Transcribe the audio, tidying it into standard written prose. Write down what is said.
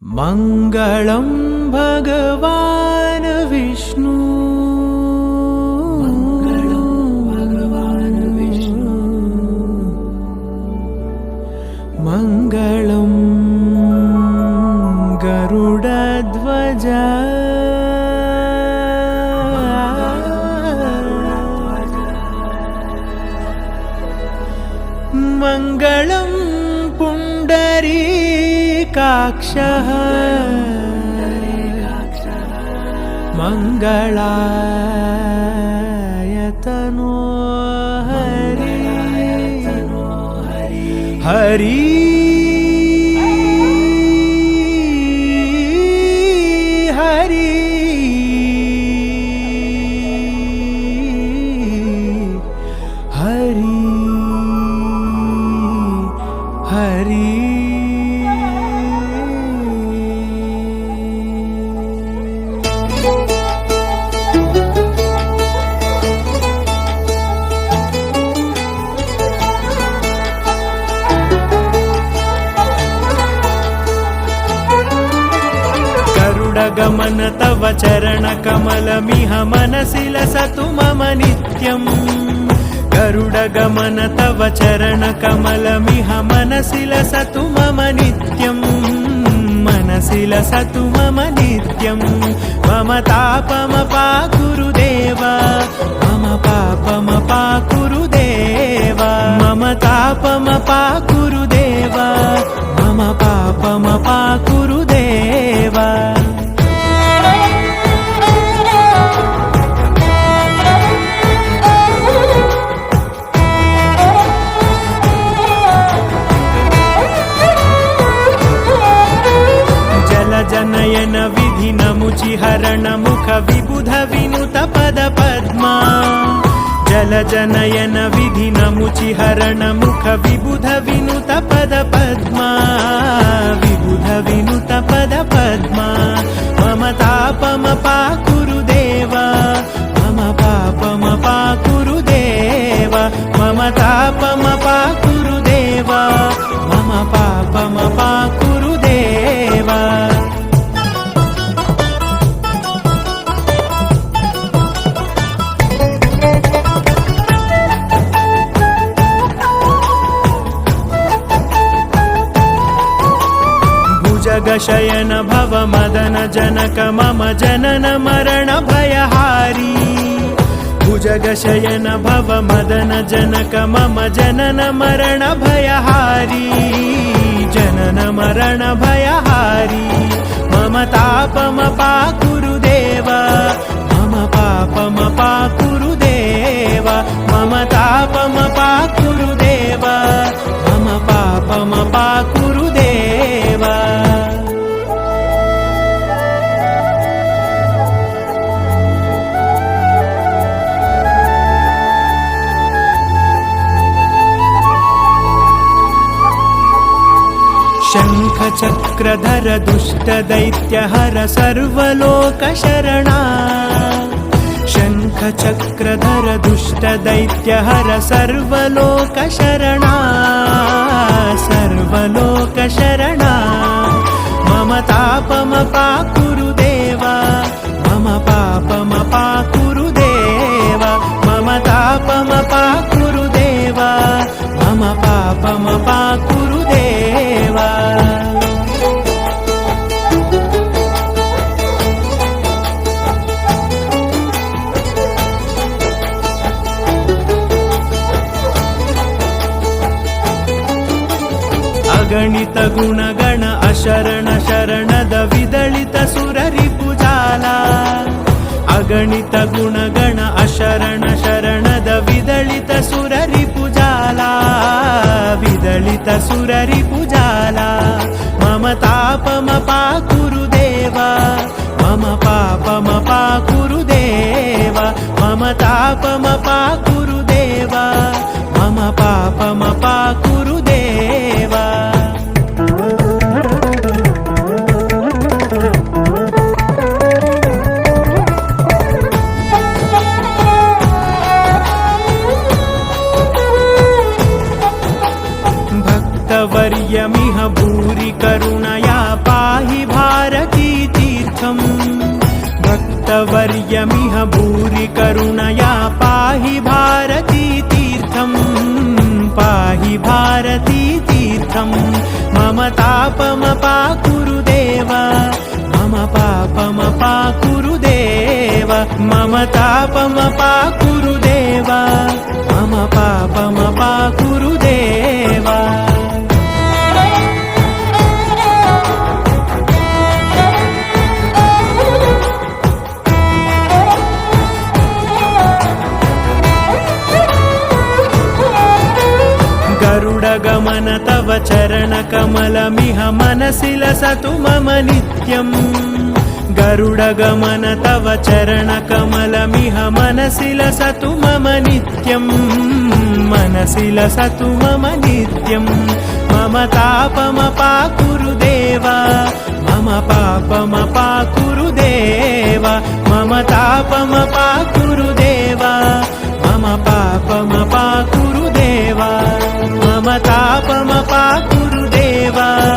मङ्गलं भगवान् विष्णु मङ्गलं गरुडध्वज मङ्गलं पुण्डरीकाक्षः मङ्गलायतनो हरि हरि हरि हरि हरि गरुडगमन तव चरणकमलमिह मनसि लसतु मम नित्यम् गरुडगमन तव चरणकमलमिह मनसि लसतु मम नित्यम् मनसि लसतु मम नित्यम् मम तापमपाकुरु देव मम पापमपाकुरु देव मम तापमपाकुरु देव मम पापमपाकुरु देव जनयन विधि नमुचिहरण मुख विबुध विनुत पद पद्मा जल जनयन विधि नमुचिहरण मुख विबुध विनुत पद पद्मा विबुध विनुत पद पद्मा मम तापमपाकुरु देव मम पापमपाकुरु देव मम तापमपाकुरु देव मम पापमपाकुरु देव जगशयन भव मदन जनक मम जनन मरण भयहारी भुजगशयन भव मदन जनक मम जनन मरण भयहारी जनन मरण भयहारी मम तापमपाकुरु देव मम पापमपाकुरु देव मम तापमपाकुरु देव मम पापमपाकुरु देव शङ्खचक्रधर दुष्टदैत्यहर सर्वलोकशरणा शङ्खचक्रधर दुष्टदैत्यहर सर्वलोकशरणा सर्वलोकशरणा मम तापमपाकुरु देव मम पापमपाकुरु देव मम तापमपाकुरु देव मम पापमपाकुरु देव अगणित गुणगण अशरण शरणद विदलित सुररिपुजाला अगणित गुणगण अशरण शरणद विदलित सुररिपुजाला विदलित सुररिपुजाला मम तापमपाकुरु देव मम पापमपाकुरु देव मम तापमपाकुरु देव मम पापमपाकुरु देव भक्तवर्यमिह भूरि करुणया पाहि तापमपाकुरुदेव मम पापमपाकुरुदेव मम तापमपाकुरुदेव मम पापमपाकुरुदेव गरुडगमन तव चरणकमलमिह मनसि लसतु मम नित्यम् गरुडगमन तव चरणकमलमिह मनसि लसतु मम नित्यम् मनसि लसतु मम नित्यम् मम तापमपाकुरुदेव मम पापमपाकुरुदेव मम तापमपा